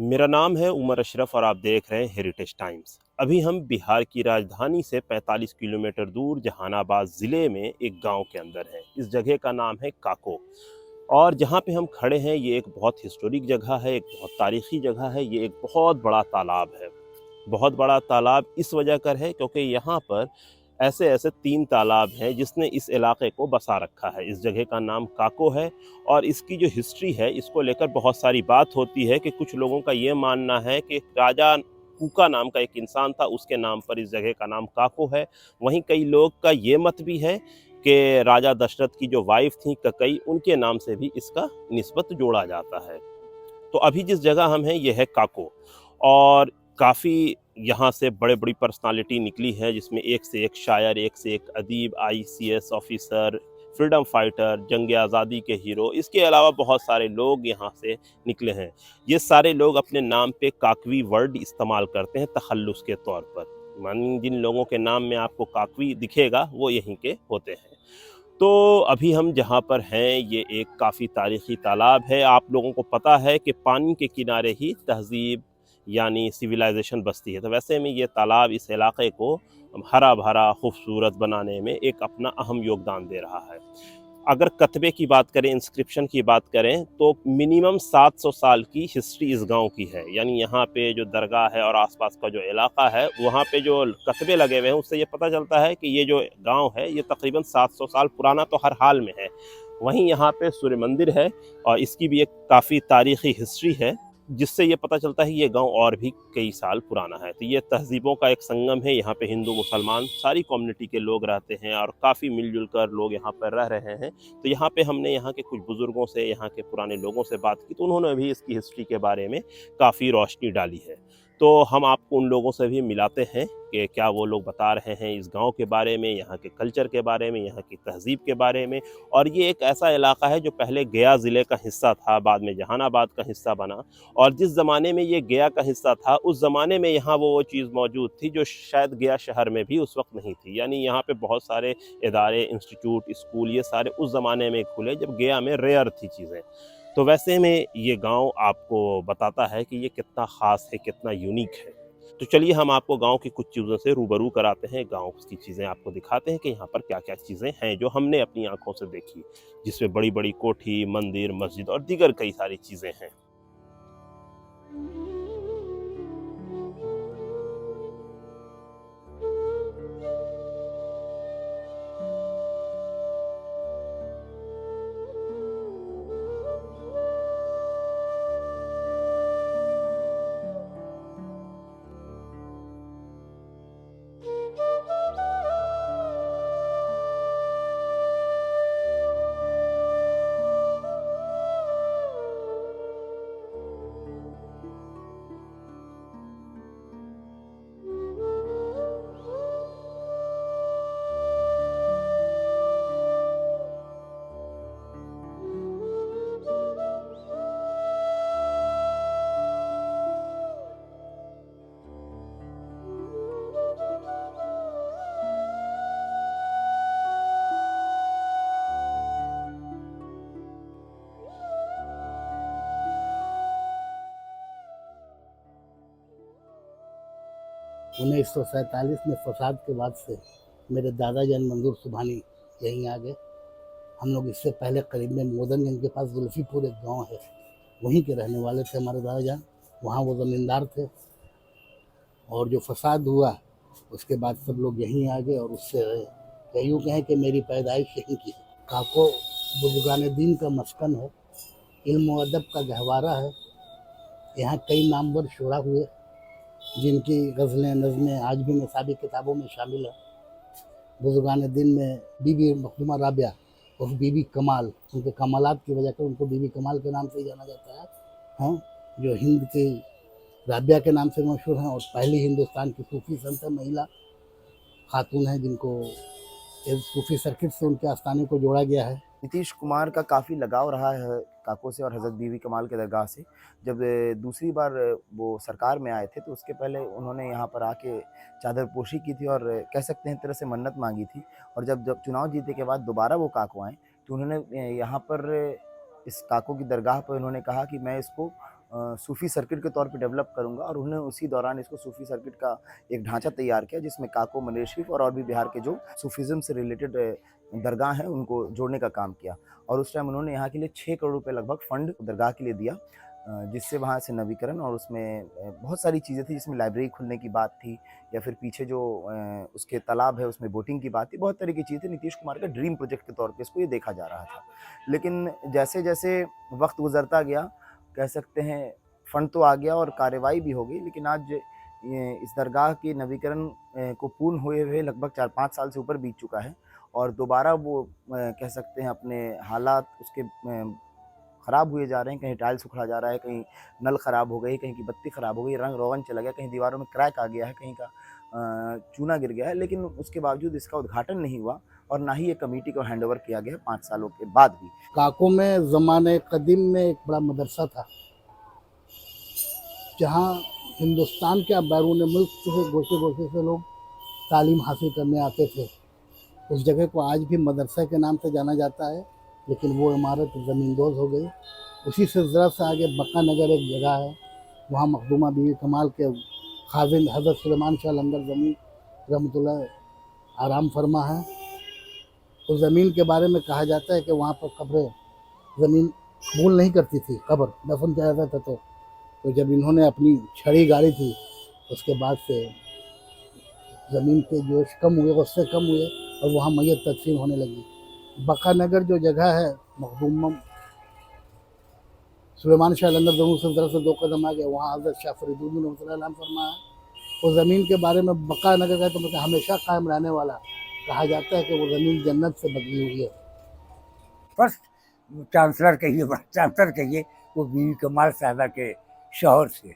मेरा नाम है उमर अशरफ और आप देख रहे हैं हेरिटेज टाइम्स। अभी हम बिहार की राजधानी से 45 किलोमीटर दूर जहानाबाद ज़िले में एक गांव के अंदर हैं। इस जगह का नाम है काको। और जहां पे हम खड़े हैं ये एक बहुत हिस्टोरिक जगह है, एक बहुत तारीखी जगह है। ये एक बहुत बड़ा तालाब है। बहुत बड़ा तालाब इस वजह कर है क्योंकि यहाँ पर ऐसे ऐसे 3 तालाब हैं जिसने इस इलाके को बसा रखा है। इस जगह का नाम काको है। और इसकी जो हिस्ट्री है इसको लेकर बहुत सारी बात होती है कि कुछ लोगों का ये मानना है कि राजा कूका नाम का एक इंसान था, उसके नाम पर इस जगह का नाम काको है। वहीं कई लोग का ये मत भी है कि राजा दशरथ की जो वाइफ थी ककई, उनके नाम से भी इसका निस्बत जोड़ा जाता है। तो अभी जिस जगह हम हैं ये है काको। और काफ़ी यहाँ से बड़े बड़ी पर्सनालिटी निकली है जिसमें एक से एक शायर, एक से एक अदीब, आईसीएस ऑफिसर, फ्रीडम फाइटर, जंग आज़ादी के हीरो, इसके अलावा बहुत सारे लोग यहाँ से निकले हैं। ये सारे लोग अपने नाम पे काकवी वर्ड इस्तेमाल करते हैं तखल्लुस के तौर पर। मान जिन लोगों के नाम में आपको काकवी दिखेगा वो यहीं के होते हैं। तो अभी हम जहाँ पर हैं ये एक काफ़ी तारीख़ी तालाब है। आप लोगों को पता है कि पानी के किनारे ही तहज़ीब यानी सिविलाइजेशन बसती है। तो वैसे में ये तालाब इस इलाके को हरा भरा खूबसूरत बनाने में एक अपना अहम योगदान दे रहा है। अगर कतबे की बात करें, इंस्क्रिप्शन की बात करें, तो मिनिमम 700 साल की हिस्ट्री इस गांव की है। यानी यहाँ पे जो दरगाह है और आसपास का जो इलाका है वहाँ पे जो कतबे लगे हुए हैं उससे ये पता चलता है कि ये जो गांव है ये तकरीबन 700 साल पुराना तो हर हाल में है। वहीं यहाँ पे सूर्य मंदिर है और इसकी भी एक काफ़ी तारीखी हिस्ट्री है जिससे ये पता चलता है ये गांव और भी कई साल पुराना है। तो ये तहज़ीबों का एक संगम है। यहाँ पे हिंदू मुसलमान सारी कम्युनिटी के लोग रहते हैं और काफ़ी मिलजुल कर लोग यहाँ पर रह रहे हैं। तो यहाँ पे हमने यहाँ के कुछ बुज़ुर्गों से, यहाँ के पुराने लोगों से बात की तो उन्होंने भी इसकी हिस्ट्री के बारे में काफ़ी रोशनी डाली है। तो हम आपको उन लोगों से भी मिलाते हैं कि क्या वो लोग बता रहे हैं इस गांव के बारे में, यहाँ के कल्चर के बारे में, यहाँ की तहज़ीब के बारे में। और ये एक ऐसा इलाका है जो पहले गया ज़िले का हिस्सा था, बाद में जहानाबाद का हिस्सा बना। और जिस ज़माने में ये गया का हिस्सा था उस ज़माने में यहाँ वो चीज़ मौजूद थी जो शायद गया शहर में भी उस वक्त नहीं थी। यानी यहाँ पे बहुत सारे इदारे, इंस्टीट्यूट, स्कूल ये सारे उस ज़माने में खुले जब गया में रेयर थी चीज़ें। तो वैसे में ये गांव आपको बताता है कि ये कितना ख़ास है, कितना यूनिक है। तो चलिए हम आपको गांव की कुछ चीज़ों से रूबरू कराते हैं, गांव की चीज़ें आपको दिखाते हैं कि यहाँ पर क्या-क्या चीज़ें हैं जो हमने अपनी आँखों से देखी, जिसमें बड़ी-बड़ी कोठी, मंदिर, मस्जिद और दीगर कई सारी चीज़ें हैं। 1947 में फसाद के बाद से मेरे दादा जान मंजूर सुभानी यहीं आ गए। हम लोग इससे पहले करीब में मोदनगंज के पास जुल्फीपुर एक गांव है, वहीं के रहने वाले थे हमारे दादा जान। वहाँ वो ज़मींदार थे और जो फसाद हुआ उसके बाद सब लोग यहीं आ गए और उससे रहे। यूँ कहें कि मेरी पैदाइश यहीं की है। काको बुजुर्गान दीन का मस्कन है, इल्म व अदब का गहवारा है। यहाँ कई नामवर शुरा हुए जिनकी गज़लें, नज़में आज भी निसाबी किताबों में शामिल है। बुजुर्गान दिन में बीबी मखदूमा राबिया और बीबी कमाल, उनके कमालात की वजह से उनको बीबी कमाल के नाम से ही जाना जाता है। हाँ, जो हिंद की राबिया के नाम से मशहूर हैं और पहली हिंदुस्तान की सूफ़ी संत महिला खातून हैं जिनको सूफ़ी सर्किट से उनके आस्थाने को जोड़ा गया है। नीतीश कुमार का काफ़ी लगाव रहा है काको से और हज़रत बीबी कमाल के दरगाह से। जब दूसरी बार वो सरकार में आए थे तो उसके पहले उन्होंने यहाँ पर आके चादर पोशी की थी और कह सकते हैं एक तरह से मन्नत मांगी थी। और जब जब चुनाव जीतने के बाद दोबारा वो काको आए तो उन्होंने यहाँ पर इस काको की दरगाह पर उन्होंने कहा कि मैं इसको सूफ़ी सर्किट के तौर पे डेवलप करूँगा और उन्होंने उसी दौरान इसको सूफ़ी सर्किट का एक ढांचा तैयार किया जिसमें काको, मनेर शरीफ और भी बिहार के जो सूफ़ीज़्म से रिलेटेड दरगाह हैं उनको जोड़ने का काम किया। और उस टाइम उन्होंने यहाँ के लिए 6 करोड़ रुपए लगभग फंड दरगाह के लिए दिया, जिससे वहाँ से नवीकरण और उसमें बहुत सारी चीज़ें थी, जिसमें लाइब्रेरी खुलने की बात थी या फिर पीछे जो उसके तालाब है उसमें बोटिंग की बात थी, बहुत तरह की चीज़ें थी। नीतीश कुमार का ड्रीम प्रोजेक्ट के तौर पे इसको ये देखा जा रहा था। लेकिन जैसे-जैसे वक़्त गुज़रता गया, कह सकते हैं फंड तो आ गया और कार्रवाई भी हो गई, लेकिन आज ये इस दरगाह के नवीकरण को पूर्ण हुए हुए लगभग 4-5 साल से ऊपर बीत चुका है और दोबारा वो कह सकते हैं अपने हालात उसके ख़राब हुए जा रहे हैं। कहीं टाइल्स उखड़ा जा रहा है, कहीं नल ख़राब हो गई, कहीं की बत्ती ख़राब हो गई, रंग-रोगन चला गया, कहीं दीवारों में क्रैक आ गया है, कहीं का चूना गिर गया है। लेकिन उसके बावजूद इसका उद्घाटन नहीं हुआ और ना ही ये कमेटी को हैंडओवर किया गया 5 सालों के बाद भी। काको में ज़माने कदीम में एक बड़ा मदरसा था, जहाँ हिंदुस्तान के बैरून मुल्क से गोशे-गोशे से लोग तालीम हासिल करने आते थे। उस जगह को आज भी मदरसा के नाम से जाना जाता है, लेकिन वो इमारत ज़मींदोज़ हो गई। उसी से ज़रा सा आगे बक्का नगर एक जगह है, वहाँ मखदूमा बीवी कमाल के खाज़िन हज़रत सुलेमान शाह लंगर ज़मीन रहमतुल्लाह आराम फरमा है। उस ज़मीन के बारे में कहा जाता है कि वहाँ पर कब्रें ज़मीन कबूल नहीं करती थी, कब्र दफन किया जाता था। तो जब इन्होंने अपनी छड़ी गाड़ी थी, उसके बाद से ज़मीन के जोश कम हुए, गुस्से कम हुए और वहाँ मैयत तदफीन होने लगी। बक्का नगर जो जगह है मखदूम सुलेमान शाह लंगर ज़मीन से ज़रा से 2 कदम आगे, वहाँ हज़रत शाह फरीदुद्दीन रहमतुल्लाह फरमा है। उस ज़मीन के बारे में बक्का नगर का तो मतलब हमेशा कायम रहने वाला कहा जाता है कि वो ज़मीन जन्नत से बदली हुई है। फर्स्ट चांसलर कहिए, वाइस चांसलर कहिए, वो बीवी कमाल साहबा के शौहर से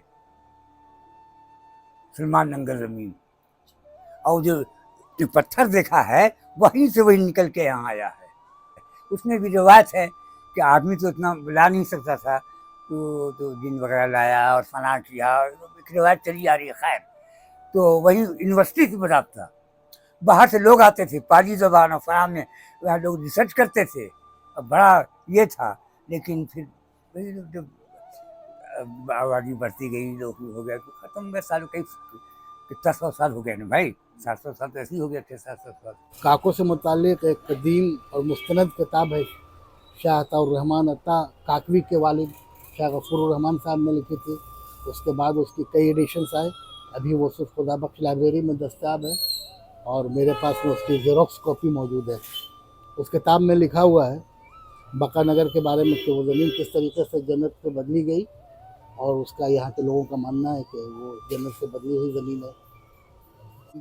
सलमान लंगर ज़मीन। और जो पत्थर देखा है वहीं से वही निकल के यहाँ आया है। उसमें भी रिवायत है कि आदमी तो इतना ला नहीं सकता था, तो जिन वगैरह लाया और फना किया, एक रिवायत चली आ रही है। खैर, तो वहीं यूनिवर्सिटी की बरात था, बाहर से लोग आते थे, पाली ज़बान और फना में वहाँ लोग रिसर्च करते थे, अब बड़ा ये था। लेकिन फिर जब आबादी बढ़ती गई, लोग हो गया, तो ख़त्म हो गया। सालों कितना 100 साल हो गए ना भाई, 700 साल तो ऐसे ही हो गया, 600-700 साल। काको से मुतालिक एक कदीम और मुस्तनद किताब है, शाह अताउर रहमान अता काकवी के वालिद शाह गफूरुर रहमान साहब ने लिखी थी। उसके बाद उसकी कई एडिशंस आए, अभी वो सिर्फ खुदाबख्श लाइब्रेरी में दस्तयाब है और मेरे पास में उसकी ज़ेरॉक्स कॉपी मौजूद है। उस किताब में लिखा हुआ है बक्का नगर के बारे में कि वो ज़मीन किस तरीके से जन्नत से बदली गई और उसका यहाँ के लोगों का मानना है कि वो जन्नत से बदली हुई ज़मीन है।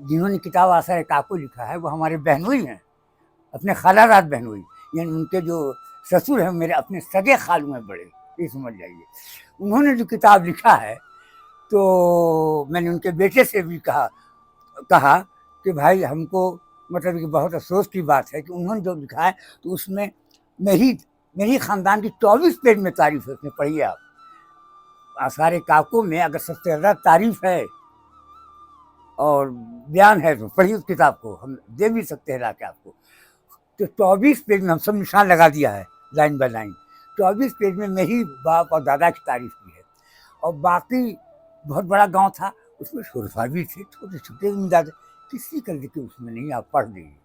जिन्होंने किताब आसार काको लिखा है वो हमारे बहनोई हैं, अपने खालाजाद बहनोई, यानी उनके जो ससुर हैं मेरे अपने सगे खालू हैं बड़े, ये समझ जाइए। उन्होंने जो किताब लिखा है, तो मैंने उनके बेटे से भी कहा कि भाई हमको मतलब कि बहुत अफसोस की बात है कि उन्होंने जो लिखा है तो उसमें मेरी ख़ानदान की 24 पेज में तारीफ़ है, उसमें पढ़िए आप। आसार काको में अगर सबसे ज़्यादा तारीफ़ है और बयान है तो पढ़िए उस किताब को, हम दे भी सकते हैं लाके आपको। तो 24 पेज में हम सब निशान लगा दिया है, लाइन बाय लाइन। 24 पेज में मेरी बाप और दादा की तारीफ़ की है। और बाकी बहुत बड़ा गांव था, उसमें शुरफा भी थे, छोटे छोटे ज़मींदार, किसी का जिक्र उसमें नहीं, आप पढ़ लीजिए।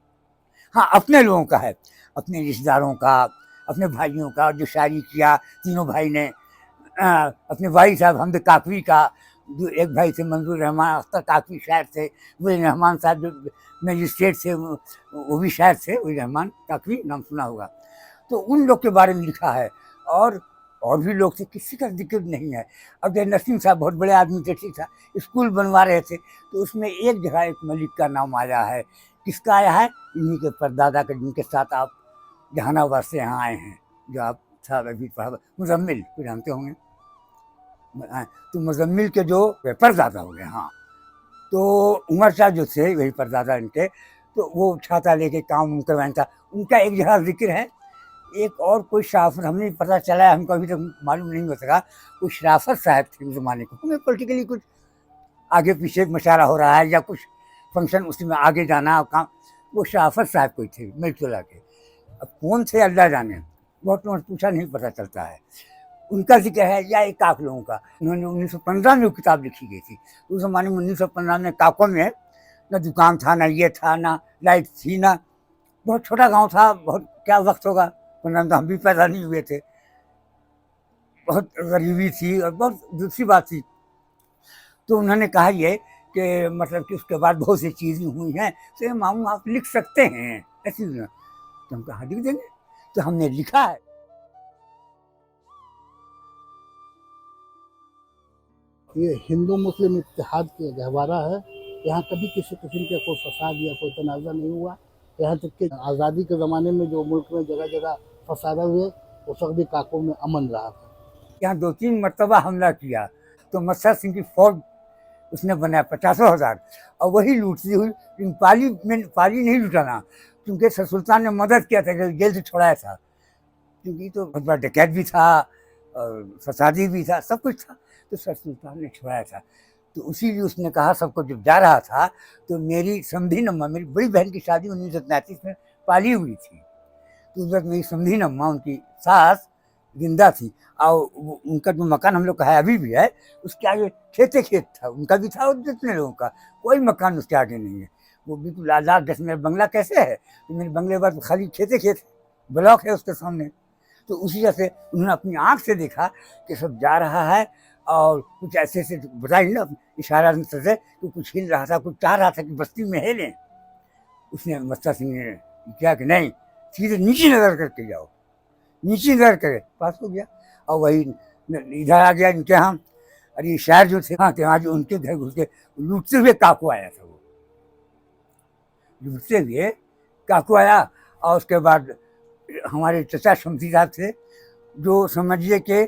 हाँ, अपने लोगों का है, अपने रिश्तेदारों का, अपने भाइयों का, जो शायरी किया तीनों भाई ने, अपने भाई साहब हमद काकवी का, जो एक भाई थे मंजूर रहमान अख्तर काकवी शायर थे, वही रहमान साहब जो मजिस्ट्रेट थे वो भी शायर थे, वही रहमान काकवी, नाम सुना होगा। तो उन लोग के बारे में लिखा है और भी लोग थे, किसी का जिक्र नहीं है। अब जैसे नसीम साहब बहुत बड़े आदमी थे, ठीक था, स्कूल बनवा रहे थे, तो उसमें एक जगह एक मलिक का नाम आया है। किसका आया है? इन्हीं के परदादा का, जिनके साथ आप जहानाबाद से यहाँ आए हैं, जो आप था अभी पढ़ा, मुजम्मिल को जानते होंगे। तो मुजम्मिल के जो परदादा हो गए, हाँ, तो उमर शाह जो थे वही परदादा इनके, तो वो छाता लेके काम करवाना था। उनका एक जगह जिक्र है। एक और कोई शराफत हमें पता चला है, हमको अभी तक मालूम नहीं हो सका, कोई शराफत साहब थे उस ज़माने को। हमें पॉलिटिकली कुछ आगे पीछे मशारा हो रहा है या कुछ फंक्शन उसमें आगे जाना काम, वो शराफत साहब कोई थे मिर्चोला के। अब कौन थे अल्लाह जाने, बहुत लोगों से पूछा, नहीं पता चलता है। उनका जिक्र है या एक काक लोगों का। उन्होंने 1915 में वो किताब लिखी गई थी। उस ज़माने में 1915 में काकों में ना दुकान था, ना ये था, ना लाइट थी, ना बहुत छोटा गांव था। बहुत क्या वक्त होगा, 15 में तो हम भी पैदा नहीं हुए थे। बहुत गरीबी थी और बहुत दूसरी बात थी। तो उन्होंने कहा ये कि मतलब कि उसके बाद बहुत सी चीज़ें हुई हैं, तो मामू आप लिख सकते हैं ऐसी। तो हम कहा लिख देंगे। तो हमने लिखा है। ये हिंदू मुस्लिम इत्तेहाद का गहवारा है। यहाँ कभी किसी किस्म का कोई फसाद या कोई तनाज़ा नहीं हुआ। यहाँ तक कि आज़ादी के ज़माने में जो मुल्क में जगह जगह फसाद हुए, उस वक्त भी काकों में अमन रहा था। यहाँ 2-3 मरतबा हमला किया तो मत्सर सिंह की फौज उसने बनाया 50,000 और वही लूटती हुई। लेकिन पाली नहीं लुटाना, क्योंकि सर सुल्तान ने मदद किया था कि जेल से छुड़ाया था, क्योंकि तो बहुत बड़ा डकैत भी था और फसादी भी था, सब कुछ था। तो सर सुल्तान ने छुड़ाया था। तो उसी लिए उसने कहा सबको जब जा रहा था तो मेरी समधी नम्मा, मेरी बड़ी बहन की शादी 1933 में पाली हुई थी। तो उस वक्त मेरी समधी नम्मा, उनकी सास जिंदा थी और उनका जो मकान हम लोग का है अभी भी है, उसके आगे खेत था, उनका भी था और जितने लोगों का, कोई मकान उसके आगे नहीं है। वो बिल्कुल आज़ाद। जैसे मेरा बंगला कैसे है, तो मेरे बंगले के बाद खाली खेत ब्लॉक है उसके सामने। तो उसी वजह से उन्होंने अपनी आँख से देखा कि सब जा रहा है और कुछ ऐसे बताइए ना इशारा से कि कुछ हिल रहा था, कुछ चाह रहा था कि बस्ती में हिलें। उसने मत्सर सिंह ने किया कि नहीं, सीधे नीचे नज़र करके जाओ। नीचे नज़र करे, पास हो गया और वही इधर आ गया इनके यहाँ। और ये शहर जो थे वहाँ के, वहाँ जो उनके घर घुस के लूटते हुए काकू आया था। वो लूटते हुए काकू आया और उसके बाद हमारे चचा शमसी साहब थे, जो समझिए कि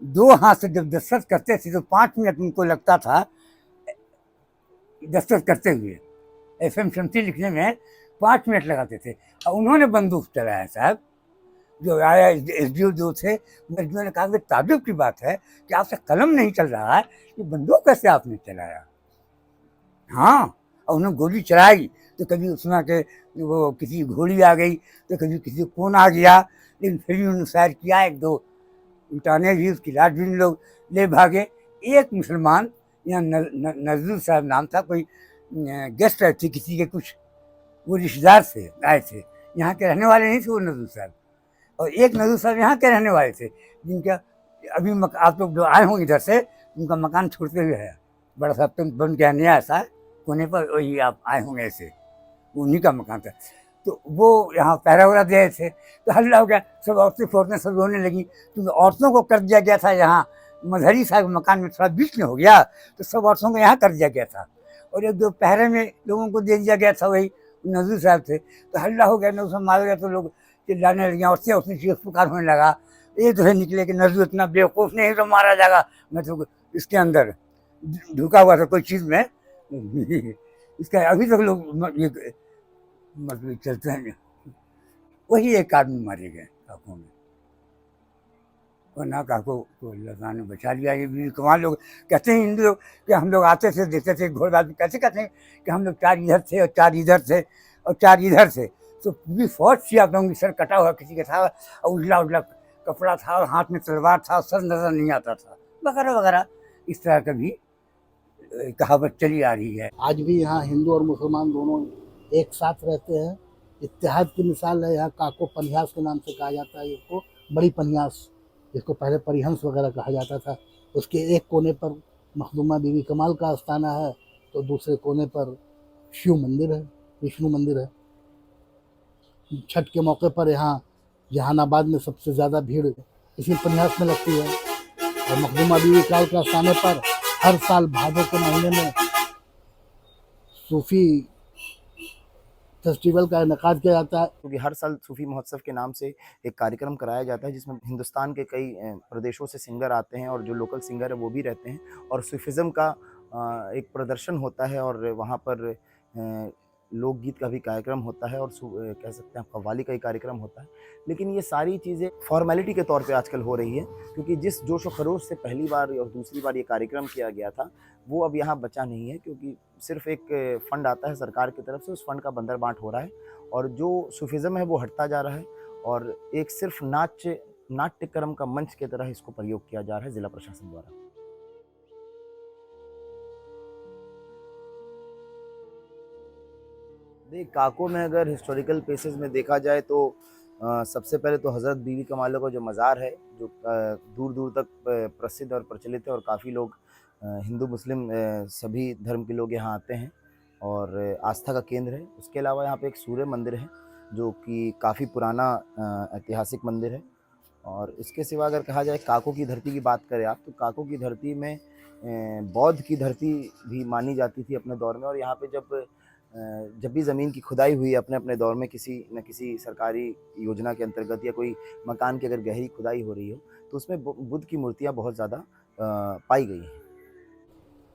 2 हाथ से जब दस्तखत करते थे तो 5 मिनट उनको लगता था दस्तखत करते हुए। FM शमसी लिखने में 5 मिनट लगाते थे। और उन्होंने बंदूक चलाया साहब। जो आया SDO जो थे, SDO ने कहा कि ताज्जुब की बात है कि आपसे कलम नहीं चल रहा है, ये बंदूक कैसे आपने चलाया। हाँ, और उन्होंने गोली चलाई तो कभी उसमें के वो किसी घोड़ी आ गई, तो कभी किसी कौन आ गया, लेकिन फिर भी उन्होंने फायर किया। 1-2 उल्टाने भी, उसकी लाश भी लोग ले भागे। एक मुसलमान यहाँ नजरुल साहब नाम था, कोई गेस्ट आए थे किसी के, कुछ वो रिश्तेदार से आए थे, यहाँ के रहने वाले नहीं थे वो नजरुल साहब। और एक नजरुल साहब यहाँ के रहने वाले थे, जिनका अभी आप लोग जो आए हों इधर से, उनका मकान छोड़ते हुए है, बड़ा सा बन गया नया ऐसा कोने पर, वही आप आए होंगे ऐसे, उन्हीं का मकान था। तो वो यहाँ पहरा वहरा दे थे, तो हल्ला हो गया, सब औरतें सब रोने लगी, क्योंकि औरतों को कर दिया गया था यहाँ। मजहरी साहब मकान में थोड़ा बीच में हो गया तो सब औरतों को यहाँ कर दिया गया था, और 1-2 पहरे में लोगों को दे दिया गया था, वही नजरुल साहब थे। तो हल्ला हो गया, नजरुल मारा गया तो लोग चिल्लाने लगे, औरतें उसमें चीख पुकार होने लगा। ये तो है निकले कि नजरुल इतना बेवकूफ़ नहीं तो मारा जाएगा, मैं तो इसके अंदर ढुका हुआ था कोई चीज़ में। इसका अभी तक लोग ये मतलब चलते हैं। वही एक आदमी मारे गए काकों में, वरना काकों को अल्लाह ने बचा लिया। ये भी कमाल। लोग कहते हैं हिंदू लोग कि हम लोग आते थे देखते थे घोड़बाजी, कैसे कहते हैं कि हम लोग 4 इधर थे और 4 इधर थे और 4 इधर थे, तो पूरी फौज थी। आप लोगों की सर कटा हुआ किसी का था और उजला कपड़ा था और हाथ में तलवार था और सर नज़र नहीं आता था, वगैरह वगैरह। इस तरह का भी कहावत चली आ रही है। आज भी यहाँ हिंदू और मुसलमान दोनों एक साथ रहते हैं। इत्तेहाद की मिसाल है। यहाँ काको पन्यास के नाम से कहा जाता है इसको, बड़ी पन्यास, जिसको पहले परिहंस वगैरह कहा जाता था। उसके एक कोने पर मखदूमा बीवी कमाल का आस्थाना है, तो दूसरे कोने पर शिव मंदिर है, विष्णु मंदिर है। छठ के मौके पर यहाँ जहानाबाद में सबसे ज़्यादा भीड़ इसी पन्यास में लगती है। और मखदूमा बीवी काल के आस्थाने पर हर साल भादों के महीने में सूफी फेस्टिवल का इनेकाद किया जाता है। क्योंकि हर साल सूफी महोत्सव के नाम से एक कार्यक्रम कराया जाता है, जिसमें हिंदुस्तान के कई प्रदेशों से सिंगर आते हैं और जो लोकल सिंगर है वो भी रहते हैं, और सूफिज़्म का एक प्रदर्शन होता है, और वहाँ पर लोकगीत का भी कार्यक्रम होता है, और कह सकते हैं कव्वाली का ही कार्यक्रम होता है। लेकिन ये सारी चीज़ें फॉर्मेलिटी के तौर पे आजकल हो रही है, क्योंकि जिस जोश व खरोश से पहली बार और दूसरी बार ये कार्यक्रम किया गया था, वो अब यहाँ बचा नहीं है, क्योंकि सिर्फ एक फ़ंड आता है सरकार की तरफ से, उस फ़ंड का बंदरबांट हो रहा है, और जो सूफिज़्म है वो हटता जा रहा है, और एक सिर्फ नाट्यक्रम का मंच की तरह इसको प्रयोग किया जा रहा है जिला प्रशासन द्वारा। काको में अगर हिस्टोरिकल प्लेसेस में देखा जाए तो सबसे पहले तो हज़रत बीवी कमाल का जो मज़ार है, जो दूर दूर तक प्रसिद्ध और प्रचलित है, और काफ़ी लोग हिंदू मुस्लिम सभी धर्म के लोग यहाँ आते हैं और आस्था का केंद्र है। उसके अलावा यहाँ पे एक सूर्य मंदिर है जो कि काफ़ी पुराना ऐतिहासिक मंदिर है। और इसके सिवा अगर कहा जाए काको की धरती की बात करें आप, तो काको की धरती में बौद्ध की धरती भी मानी जाती थी अपने दौर में। और यहाँ पे जब भी ज़मीन की खुदाई हुई अपने अपने दौर में किसी न किसी सरकारी योजना के अंतर्गत या कोई मकान की अगर गहरी खुदाई हो रही हो, तो उसमें बुद्ध की मूर्तियाँ बहुत ज़्यादा पाई गई हैं।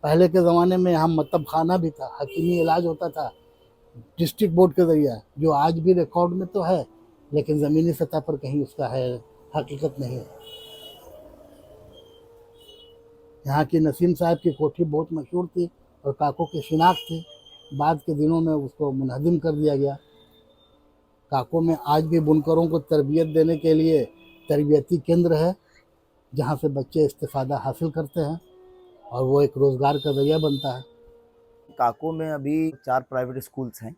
पहले के ज़माने में यहाँ मतब खाना भी था, हकीमी इलाज होता था डिस्ट्रिक्ट बोर्ड के ज़रिए, जो आज भी रिकॉर्ड में तो है लेकिन ज़मीनी सतह पर कहीं उसका है हकीकत नहीं है। यहाँ की नसीम साहब की कोठी बहुत मशहूर थी और काको की शिनाख्त थी। बाद के दिनों में उसको मुनहदिम कर दिया गया। काको में आज भी बुनकरों को तरबियत देने के लिए तरबियती केंद्र है, जहाँ से बच्चे इस्तिफ़ादा हासिल करते हैं और वो एक रोज़गार का ज़रिया बनता है। काको में अभी 4 प्राइवेट स्कूल्स हैं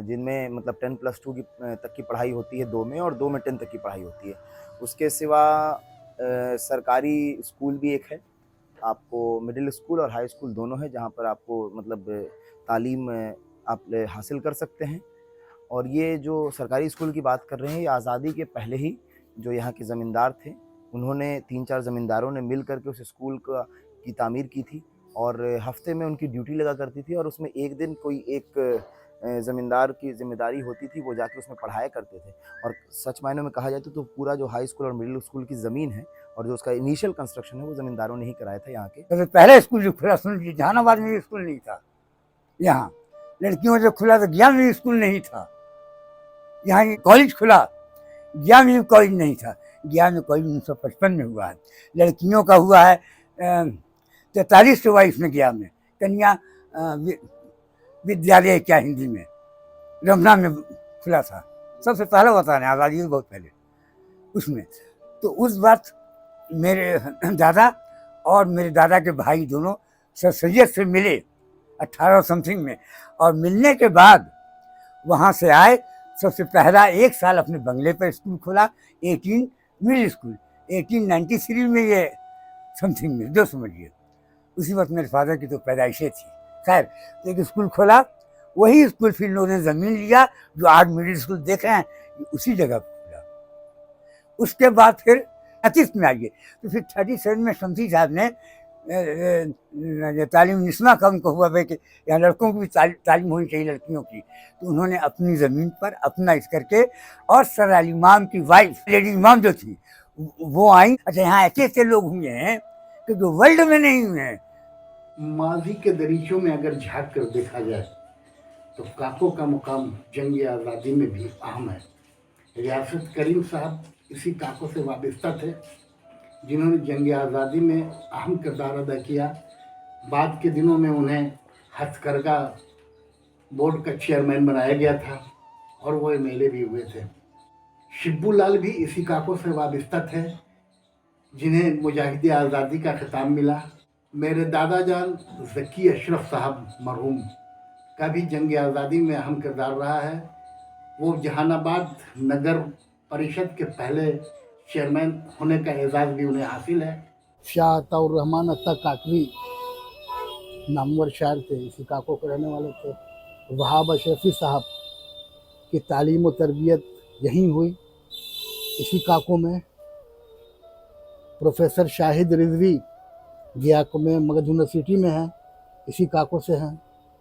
जिनमें मतलब 10+2 तक की पढ़ाई होती है 2 में, और 2 में 10 तक की पढ़ाई होती है। उसके सिवा सरकारी स्कूल भी एक है, आपको मिडिल स्कूल और हाई स्कूल दोनों है, जहाँ पर आपको मतलब तालीम आप हासिल कर सकते हैं। और ये जो सरकारी स्कूल की बात कर रहे हैं, ये आज़ादी के पहले ही जो यहाँ के ज़मींदार थे, उन्होंने 3-4 ज़मींदारों ने मिल करके उस स्कूल की तामीर की थी और हफ्ते में उनकी ड्यूटी लगा करती थी। और उसमें एक दिन कोई एक ज़मींदार की जिम्मेदारी होती थी, वो जाके उसमें पढ़ाया करते थे। और सच मायनों में कहा जाए तो पूरा जो हाई स्कूल और मिडिल स्कूल की ज़मीन है और जो उसका इनिशियल कंस्ट्रक्शन है, वो ज़मींदारों ने ही कराया था यहाँ के। सबसे पहला स्कूल जो खुला, सुन लीजिए, जहानाबाद में स्कूल नहीं था। यहाँ लड़कियों जो खुला तो गया में स्कूल नहीं था। यहाँ कॉलेज खुला, गया में कॉलेज नहीं था। गया में कॉलेज 1955 में हुआ है। लड़कियों का हुआ है 43-44 में गया में कन्या विद्यालय, क्या हिंदी में, रमना में खुला था। सबसे पहला बताना है, आज़ादी से बहुत पहले उसमें। तो उस वक्त मेरे दादा और मेरे दादा के भाई दोनों सर सैयद से मिले 1800 समथिंग में, और मिलने के बाद वहाँ से आए। सबसे पहला 1 साल अपने बंगले पर स्कूल खोला, 18 मिडिल स्कूल, 1893 में ये समथिंग में, जो समझिए उसी वक्त मेरे फादर की तो पैदाइशें थी। खैर, तो एक स्कूल खोला, वही स्कूल फिर लोगों ने ज़मीन लिया, जो आज मिडिल स्कूल देख रहे हैं, उसी जगह पर खुला। उसके बाद फिर 38 में आइए, तो फिर 37 में शमसी साहब ने तालीम निस्मा का उनको हुआ भाई कि यहाँ लड़कों की भी तालीम होनी चाहिए, लड़कियों की। तो उन्होंने अपनी ज़मीन पर अपना इस करके, और सर अली इमाम की वाइफ लेडी इमाम जो थी वो आई। अच्छा, यहाँ ऐसे ऐसे लोग हुए हैं कि जो वर्ल्ड में नहीं हुए हैं। माजी के दरीचों में अगर झाँक कर देखा जाए तो काको का मुकाम जंग आज़ादी में भी अहम है। रियासत करीम साहब इसी काको से वाबस्ता थे, जिन्होंने जंग आज़ादी में अहम किरदार अदा किया। बाद के दिनों में उन्हें हथकरघा बोर्ड का चेयरमैन बनाया गया था और वो एमएलए भी हुए थे। शिब्बू लाल भी इसी काको से वाबस्ता थे, जिन्हें मुजाहिद आज़ादी का खिताब मिला। मेरे दादा जान ज़की अशरफ साहब मरहूम का भी जंग आज़ादी में अहम किरदार रहा है। वो जहानाबाद नगर परिषद के पहले चेयरमैन होने का एजाज़ भी उन्हें हासिल है। शाह अताउर रहमान अत्ता काकवी नामवर शायर थे, इसी काको के रहने वाले थे। वहाब अशरफी साहब की तालीम और तरबियत यहीं हुई, इसी काको में। प्रोफेसर शाहिद रिजवी गया में मगध यूनिवर्सिटी में है, इसी काको से हैं।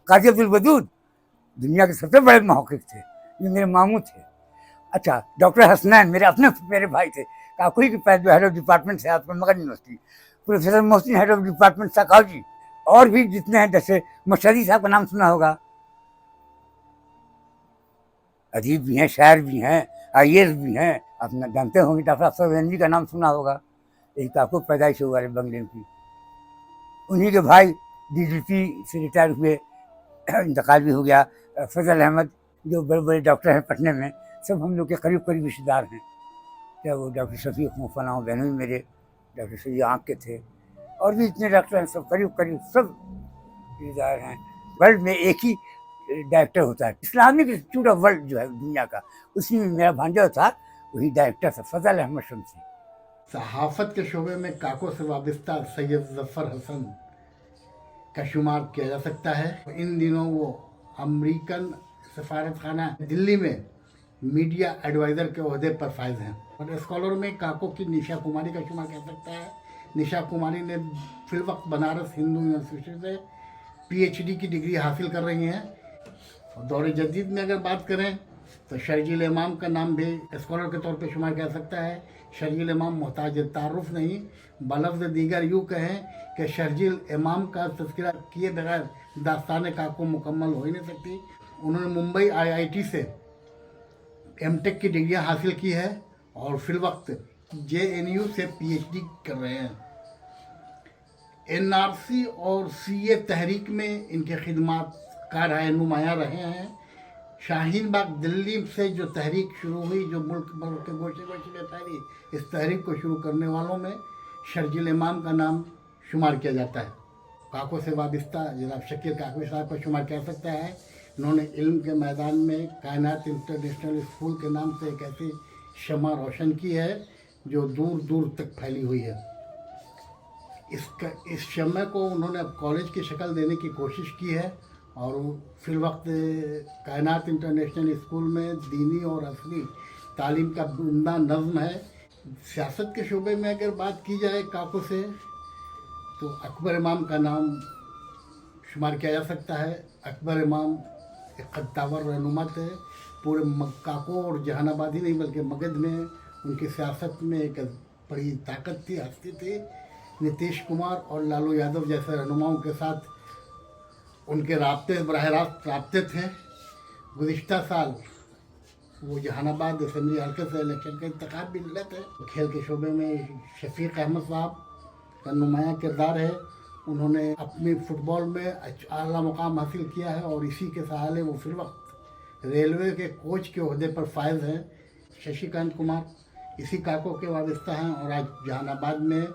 काजी अब्दुल वदूद दुनिया के सबसे बड़े महक़िक़ थे, ये मेरे मामू थे। अच्छा, डॉक्टर हसनैन मेरे अपने मेरे भाई थे, काकोई के पास जो हेड ऑफ डिपार्टमेंट है आपको Magadh university. Professor Mohsin head of department psychology. और भी जितने हैं, जैसे मशहदी साहब का नाम सुना होगा, अदीब भी हैं, शायर भी हैं, IAS भी हैं। आप जानते होंगे डॉक्टर अफसर गंजी का नाम सुना होगा, यही काको पैदाइश हुआ है बंगले की। उन्हीं के भाई DGP से रिटायर हुए, इंतकाल भी हो गया। फजल अहमद जो बड़े बड़े डॉक्टर हैं पटने में, सब हम लोग के करीब करीब रिश्तेदार हैं। चाहे वो डॉक्टर शफीक हों, फलां बहनोई मेरे डॉक्टर सैयद आँख के थे, और भी इतने डॉक्टर हैं, सब करीब करीब सब रिश्तेदार हैं। वर्ल्ड में एक ही डायरेक्टर होता है, इस्लामिक इंस्टीट्यूट ऑफ वर्ल्ड जो है दुनिया का, उसी में मेरा भांजा था, वही डायरेक्टर था, फजल अहमद शमसी। सहाफ़त के शोबे में काको से वाबस्ता सैयद ज़फ़र हसन का शुमार किया जा सकता है। इन दिनों वो अमेरिकन सफारत खाना दिल्ली में मीडिया एडवाइज़र के ओहदे पर फायज हैं। और स्कॉलर में काको की निशा कुमारी का शुमार किया सकता है। निशा कुमारी ने फिलवक्त बनारस हिंदू यूनिवर्सिटी से PhD की डिग्री हासिल कर रही हैं। और दौर जदीद में अगर बात करें तो शर्जील इमाम का नाम भी स्कॉलर के तौर पे शुमार किया जा सकता है। शर्जील इमाम मोहताज तारुफ नहीं, बलफ्ज़ दीगर यूँ कहें कि शर्जील इमाम का तज़किरा किए बगैर दास्तान काको मुकम्मल हो ही नहीं सकती। उन्होंने मुंबई IIT से MTech की डिग्रियां हासिल की है और फिलवक्त JNU से PhD कर रहे हैं। NRC और CA तहरीक में इनके खिदमात का रहनुमाया रहे हैं। शाहीन बाग दिल्ली से जो तहरीक शुरू हुई, जो मुल्क भर के गोशे गोशे में फैली, इस तहरीक को शुरू करने वालों में शर्जील इमाम का नाम शुमार किया जाता है। काको से वाबस्ता जनाब शकील काकवी साहब का शुमार किया जा सकता है। उन्होंने इल्म के मैदान में कायनात इंटरनेशनल स्कूल के नाम से एक ऐसी शमा रोशन की है जो दूर दूर तक फैली हुई है। इस शमे को उन्होंने अब कॉलेज की शक्ल देने की कोशिश की है और फिर वक्त कायनात इंटरनेशनल स्कूल में दीनी और असली तालीम का उम्दा नज़्म है। सियासत के शोबे में अगर बात की जाए काको से, तो अकबर इमाम का नाम शुमार किया जा सकता है। अकबर इमाम एक खत्तावर रहनुमा थे। पूरे काको और जहानाबाद ही नहीं बल्कि मगध में उनकी सियासत में एक बड़ी ताकत थी, हस्ती थी। नीतीश कुमार और लालू यादव जैसे रहनुमाओं के साथ उनके राब्ते बराह रास्त राब्ते थे। गुज़िश्ता साल वो जहानाबाद असेंबली हल्के से इलेक्शन का इंतखाब भी मिले थे। खेल के शोबे में शफीक अहमद साहब का नुमाया किरदार है। उन्होंने अपनी फ़ुटबॉल में आला मुकाम हासिल किया है और इसी के सहारे वो फिर वक्त रेलवे के कोच के ओहदे पर फायज हैं। शशिकांत कुमार इसी काको के वाबस्ता हैं और आज जहानाबाद में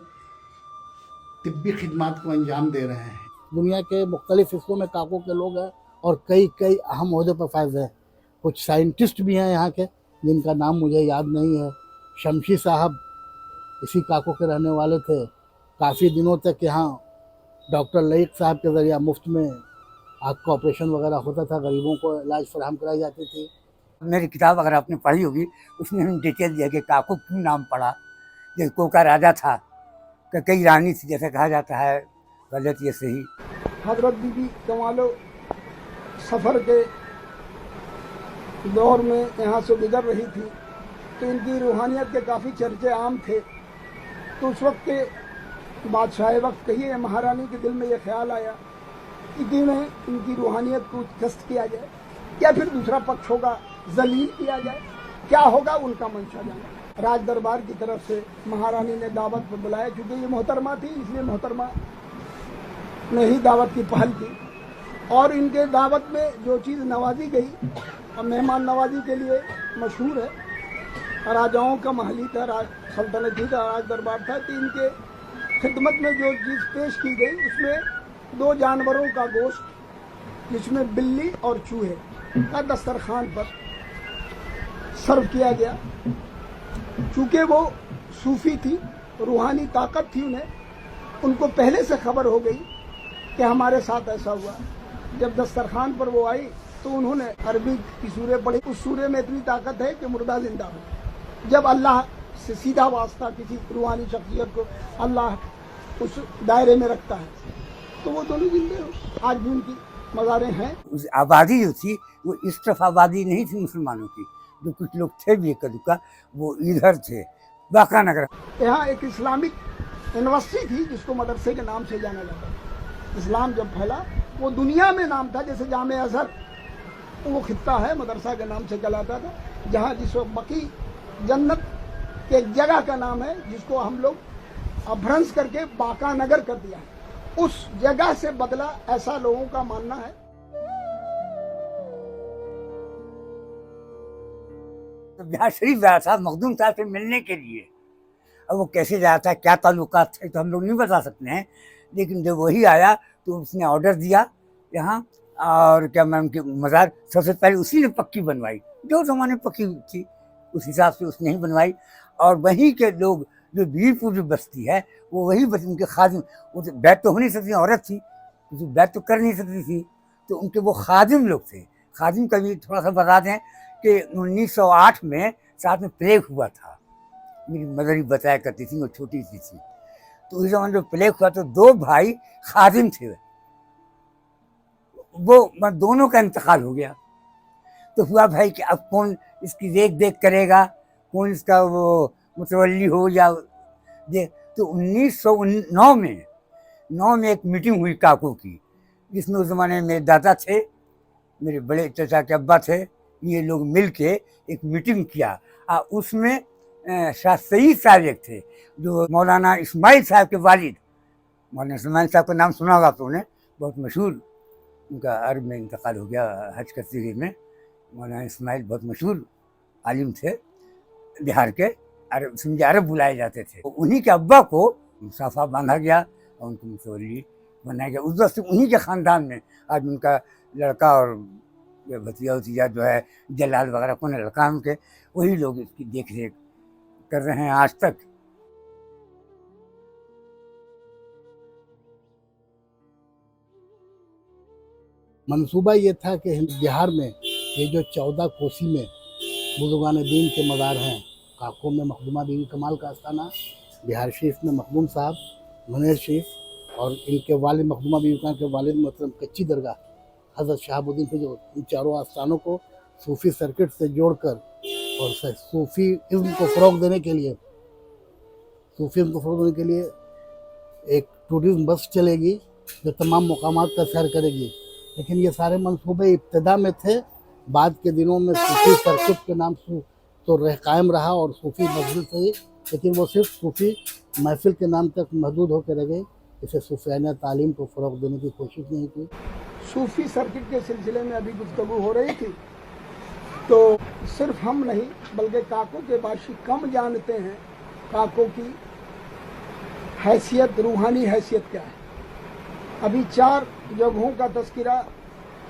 तिब्बी खिदमात को अंजाम दे रहे हैं। दुनिया के मुख्तलिफ हिस्सों में काको के लोग हैं और कई अहम ओहदे पर फायज हैं। कुछ साइंटिस्ट भी हैं यहाँ के जिनका नाम मुझे याद नहीं है। शमशी साहब इसी काको के रहने वाले थे। काफ़ी दिनों तक यहाँ डॉक्टर लईक साहब के ज़रिए मुफ्त में आँख का ऑपरेशन वगैरह होता था, गरीबों को इलाज फराहम कराई जाती थी। मेरी किताब अगर आपने पढ़ी होगी, उसमें हमने डिटेल दिया कि काको क्यों नाम पड़ा। ये को का राजा था, कई रानी थी जैसे कहा जाता है, गलत ये सही। हजरत बीबी कमालो सफ़र के दौर में यहाँ से गुजर रही थी तो इनकी रूहानियत के काफ़ी चर्चे आम थे। तो उस वक्त के बादशाह वक्त कहिए महारानी के दिल में ये ख्याल आया कि क्यों न इनकी रूहानियत को कष्ट किया जाए, या फिर दूसरा पक्ष होगा जलील किया जाए, क्या होगा उनका मंशा जाना। राज दरबार की तरफ से महारानी ने दावत पर बुलाया। चूँकि ये मोहतरमा थी इसलिए मोहतरमा ने ही दावत की पहल की और इनके दावत में जो चीज़ नवाजी गई और मेहमान नवाजी के लिए मशहूर है। राजाओं का महली था, सल्तनती का राज दरबार था, तो इनके खिदमत में जो चीज़ पेश की गई उसमें 2 जानवरों का गोश्त जिसमें बिल्ली और चूहे का दस्तरखान पर सर्व किया गया। चूँकि वो सूफी थी, रूहानी ताकत थी उनको पहले से खबर हो गई कि हमारे साथ ऐसा हुआ। जब दस्तरखान पर वो आई तो उन्होंने अरबी की सूरह पढ़ी। उस सूरह में इतनी ताकत है कि मुर्दा जिंदा हो। जब अल्लाह से सीधा वास्ता किसी रूहानी शख्सियत को अल्लाह उस दायरे में रखता है तो वो दोनों जिंदे हो। आज भी उनकी मज़ारें हैं। उस आबादी जो थी वो इस तरफ आबादी नहीं थी मुसलमानों की, जो कुछ लोग थे भी एक दुका वो इधर थे बाका नगर। यहाँ एक इस्लामिक यूनिवर्सिटी थी जिसको मदरसे के नाम से जाना जाता था। इस्लाम जब फैला वो दुनिया में नाम था, जैसे जामे अजहर वो खित्ता है मदरसा के नाम से कहलाता था, जहाँ जिस वक्त बकी जन्नत के एक जगह का नाम है जिसको हम लोग अपभ्रंश करके बाका नगर कर दिया है। उस जगह से बदला ऐसा लोगों का मानना है। बिहार शरीफ गया था मखदूम साहब से मिलने के लिए। अब वो कैसे जाया था, क्या ताल्लुकात थे, तो हम लोग नहीं बता सकते हैं, लेकिन जब वही आया तो उसने ऑर्डर दिया यहाँ, और क्या मैम की मज़ार सबसे पहले उसी ने पक्की बनवाई, जो ज़माने में पक्की थी उस हिसाब से उसने ही बनवाई। और वहीं के लोग जो बीरपुर जो बस्ती है वो वही बस उनके खादिम, वो तो बैत तो हो नहीं सकती, औरत थी तो बैत तो कर नहीं सकती थी, तो उनके वो खादिम लोग थे। खादिम का भी थोड़ा सा बता दें कि 1908 में साथ में प्लेग हुआ था, मेरी मदर ही बताया करती थी, वो छोटी सी थी, तो उस जमाने जो प्लेग हुआ तो 2 भाई खादिम थे, वो दोनों का इंतकाल हो गया। तो हुआ भाई कि अब कौन इसकी देख देख करेगा, कौन इसका वो मुतवल्ली हो या दे। तो 1909 में एक मीटिंग हुई काको की, जिसमें उस ज़माने में मेरे दादा थे, मेरे बड़े चाचा के अब्बा थे, ये लोग मिल के एक मीटिंग किया। उसमें शाह सईद साहब एक थे, जो मौलाना इस्माइल साहब के वालिद, मौलाना इस्माइल साहब का नाम सुना होगा आपने, बहुत मशहूर, उनका अरब में इंतकाल हो गया हज कसीरी में। मौलाना इस्माइल बहुत मशहूर आलिम थे बिहार के, अरब समझे अरब बुलाए जाते थे। तो उन्हीं के अब्बा को मुसाफा बांधा गया और उनको मुतवल्ली बनाया गया। उस वक्त उन्हीं के ख़ानदान में आज उनका लड़का और भतीजा भतीजा जो है जलाल वगैरह कौन लड़का उनके, वही लोग इसकी देख रेख कर रहे हैं आज तक। मंसूबा ये था कि बिहार में ये जो 14 कोसी में बुजुर्गान दीन के मज़ार हैं, काको में मखदूमा बीवी कमाल का आस्थाना, बिहार शरीफ में मखदूम साहब, मुनीर शरीफ, और इनके वालिद मखदूमा बीवी खान के वालिद मोहतरम कच्ची दरगाह हज़रत शहाबुद्दीन पे, जो इन चारों आस्थानों को सूफ़ी सर्किट से जोड़कर और सूफ़ी इज़्म को फ़रोग़ देने के लिए, सूफ़ीज़्म को फ़रोग़ देने के लिए एक टूरिज़्म बस चलेगी जो तमाम मकामात का सैर करेगी। लेकिन ये सारे मंसूबे इब्तिदा में थे, बाद के दिनों में सूफ़ी सर्किट के नाम से तो कायम रहा और सूफ़ी मस्जिद से, लेकिन वो सिर्फ सूफ़ी महफिल के नाम तक महदूद होकर रह गए। इसे सूफियाना तालीम को फ़रोग़ देने की कोशिश नहीं की। सूफी सर्किट के सिलसिले में अभी गुफ्तगू हो रही थी, तो सिर्फ हम नहीं बल्कि काको के बाशी कम जानते हैं काको की हैसियत, रूहानी हैसियत क्या है। अभी 4 जगहों का तस्करा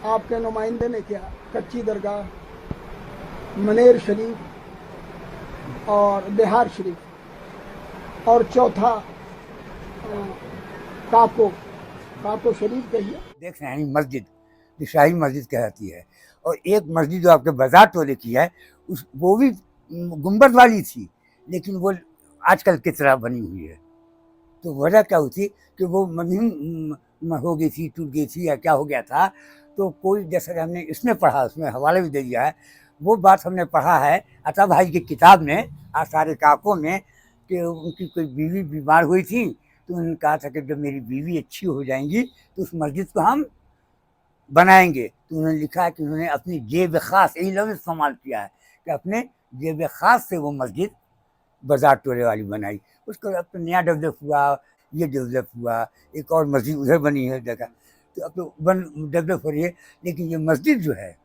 आपके नुमाइंदे ने किया, कच्ची दरगाह, मनेर शरीफ और बिहार शरीफ, और चौथा काको शरीफ कहिए। देख रहे हैं मस्जिद जो शाही मस्जिद कहलाती है, और एक मस्जिद जो आपके बाजार टोले की है वो भी गुंबद वाली थी, लेकिन वो आजकल की तरह बनी हुई है। तो वजह क्या हुई थी कि वो महीन हो गई थी, टूट गई थी या क्या हो गया था। तो कोई जैसा हमने इसमें पढ़ा, उसमें हवाले भी दे दिया है, वो बात हमने पढ़ा है अता भाई की किताब में, आसार काको में, कि उनकी कोई बीवी बीमार हुई थी, तो उन्होंने कहा था कि जब मेरी बीवी अच्छी हो जाएंगी तो उस मस्जिद को हम बनाएंगे। तो उन्होंने लिखा है कि उन्होंने अपनी जेब ख़ास, यही लफ्ज़ इस्तेमाल किया है कि अपने जेब ख़ास से वो मस्जिद बाजार टोले वाली बनाई। उसको अब तो नया डेवलप हुआ, ये डेवलप हुआ, एक और मस्जिद उधर बनी है जगह, तो अब तो डेवलप हो रही है। लेकिन ये मस्जिद जो है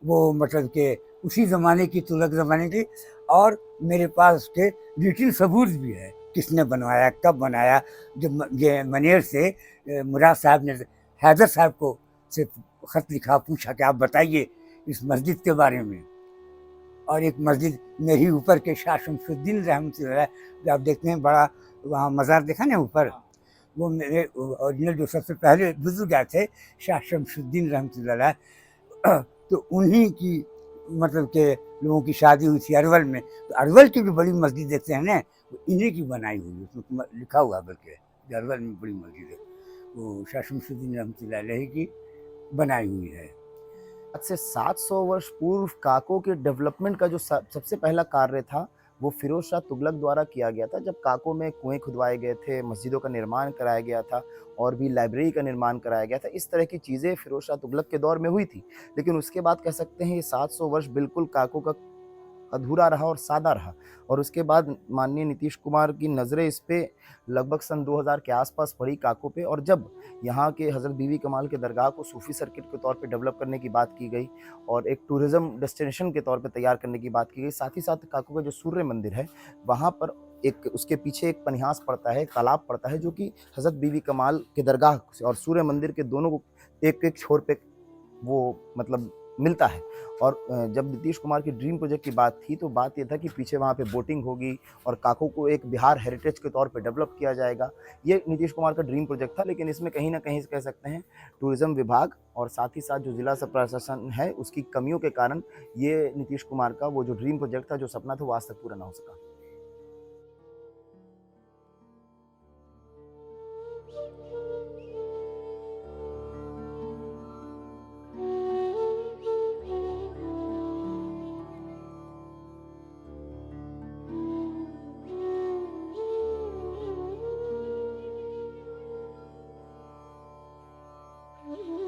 वो मतलब कि उसी ज़माने की, तुगलक ज़माने की, और मेरे पास उसके लिटिल सबूत भी है, किसने बनवाया, कब बनाया। जब ये मनेर से मुराद साहब ने हैदर साहब को से ख़त लिखा, पूछा कि आप बताइए इस मस्जिद के बारे में। और एक मस्जिद मेरी ऊपर के शाह शमसुद्दीन रहमतुल्लाह, जो आप देखते हैं बड़ा वहाँ मज़ार देखा ना ऊपर, वो मेरे ओरिजिनल जो सबसे पहले बुजुर्ग आए थे शाह शमसुद्दीन रहमतुल्लाह, तो उन्हीं की मतलब के लोगों की शादी हुई थी अरवल में। तो अरवल की जो बड़ी मस्जिद देखते हैं ना, वो इन्हीं की बनाई हुई है, उसमें लिखा हुआ बल्कि अरवल में बड़ी मस्जिद है, वो शाह शमसुद्दीन रहमतुल्लाह की बनाई हुई है। आज से 700 वर्ष पूर्व काको के डेवलपमेंट का जो सबसे पहला कार्य था वो फिरोज शाह तुगलक द्वारा किया गया था, जब काको में कुएं खुदवाए गए थे, मस्जिदों का निर्माण कराया गया था और भी लाइब्रेरी का निर्माण कराया गया था। इस तरह की चीज़ें फिरोज शाह तुगलक के दौर में हुई थी। लेकिन उसके बाद कह सकते हैं ये 700 वर्ष बिल्कुल काको का अधूरा रहा और सादा रहा। और उसके बाद माननीय नीतीश कुमार की नज़रें इस पे लगभग सन 2000 के आसपास पड़ी काको पे, और जब यहाँ के हज़रत बीवी कमाल के दरगाह को सूफ़ी सर्किट के तौर पे डेवलप करने की बात की गई और एक टूरिज़्म डेस्टिनेशन के तौर पे तैयार करने की बात की गई, साथ ही साथ काको का जो सूर्य मंदिर है, वहाँ पर एक उसके पीछे एक पनिहास पड़ता है, एक तालाब पड़ता है, जो कि हज़रत बीवी कमाल के दरगाह से और सूर्य मंदिर के दोनों को एक-एक छोर पे वो मतलब मिलता है। और जब नीतीश कुमार की ड्रीम प्रोजेक्ट की बात थी, तो बात ये था कि पीछे वहाँ पे बोटिंग होगी और काको को एक बिहार हेरिटेज के तौर पे डेवलप किया जाएगा। ये नीतीश कुमार का ड्रीम प्रोजेक्ट था, लेकिन इसमें कहीं न कहीं कह सकते हैं टूरिज़्म विभाग और साथ ही साथ जो ज़िला प्रशासन है, उसकी कमियों के कारण ये नीतीश कुमार का वो जो ड्रीम प्रोजेक्ट था, जो सपना था, वो आज तक पूरा ना हो सका। Mm-hmm.